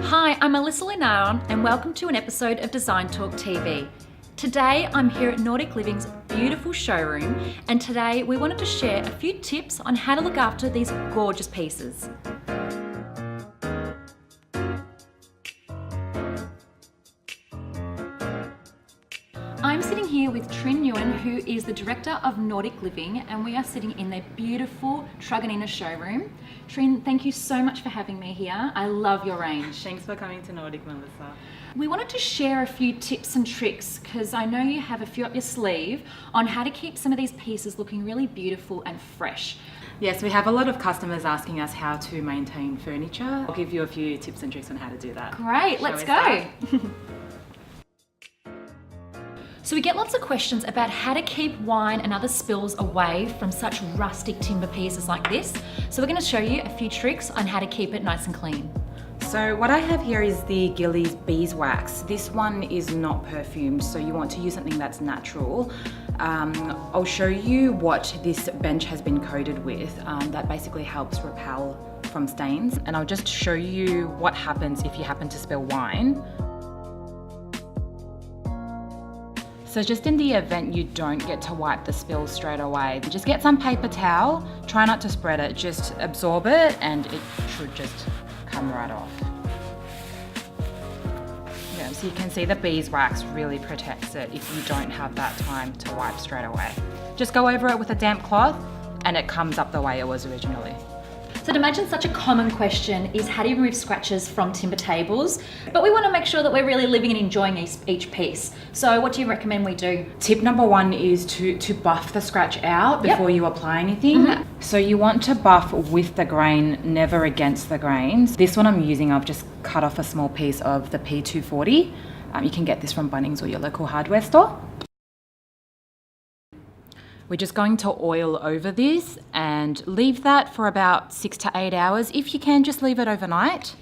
Hi, I'm Melissa Lunardon and welcome to an episode of Design Talk TV. Today I'm here at Nordik Living's beautiful showroom, and today we wanted to share a few tips on how to look after these gorgeous pieces. I'm sitting here with Trinh Nguyen, who is the director of Nordik Living, and we are sitting in their beautiful Truganina showroom. Trinh, thank you so much for having me here. I love your range. Thanks for coming to Nordik, Melissa. We wanted to share a few tips and tricks because I know you have a few up your sleeve on how to keep some of these pieces looking really beautiful and fresh. Yes, we have a lot of customers asking us how to maintain furniture. I'll give you a few tips and tricks on how to do that. Great, let's go. So we get lots of questions about how to keep wine and other spills away from such rustic timber pieces like this. So we're going to show you a few tricks on how to keep it nice and clean. So what I have here is the Gillies beeswax. This one is not perfumed, so you want to use something that's natural. I'll show you what this bench has been coated with. That basically helps repel from stains. And I'll just show you what happens if you happen to spill wine. So just in the event you don't get to wipe the spill straight away, just get some paper towel, try not to spread it, just absorb it and it should just come right off. Yeah, so you can see the beeswax really protects it if you don't have that time to wipe straight away. Just go over it with a damp cloth and it comes up the way it was originally. So to imagine such a common question is how do you remove scratches from timber tables? But we want to make sure that we're really living and enjoying each piece. So what do you recommend we do? Tip number one is to buff the scratch out before you apply anything. So you want to buff with the grain, never against the grains. This one I'm using, I've just cut off a small piece of the P240. You can get this from Bunnings or your local hardware store. We're just going to oil over this and leave that for about 6 to 8 hours. If you can, just leave it overnight.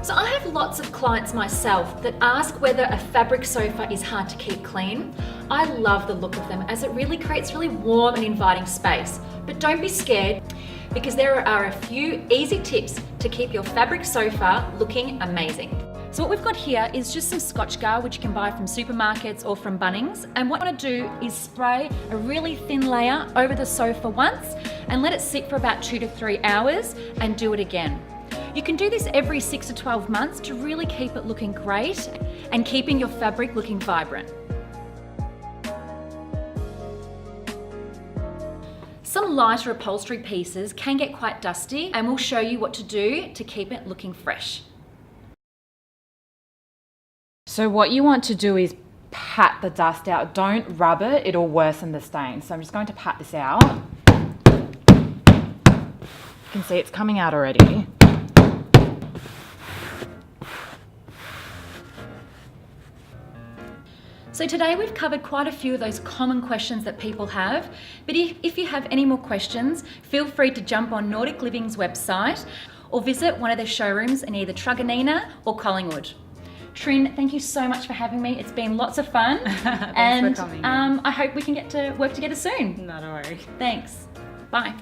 So I have lots of clients myself that ask whether a fabric sofa is hard to keep clean. I love the look of them as it really creates really warm and inviting space. But don't be scared because there are a few easy tips to keep your fabric sofa looking amazing. So what we've got here is just some Scotchgar, which you can buy from supermarkets or from Bunnings. And what I want to do is spray a really thin layer over the sofa once and let it sit for about 2 to 3 hours and do it again. You can do this every 6 to 12 months to really keep it looking great and keeping your fabric looking vibrant. Some lighter upholstery pieces can get quite dusty, and we'll show you what to do to keep it looking fresh. So what you want to do is pat the dust out. Don't rub it, it'll worsen the stain. So I'm just going to pat this out. You can see it's coming out already. So today we've covered quite a few of those common questions that people have, but if you have any more questions, feel free to jump on Nordik Living's website or visit one of their showrooms in either Truganina or Collingwood. Trinh, thank you so much for having me. It's been lots of fun. Thanks for coming in. I hope we can get to work together soon. Not a worry. Thanks. Bye.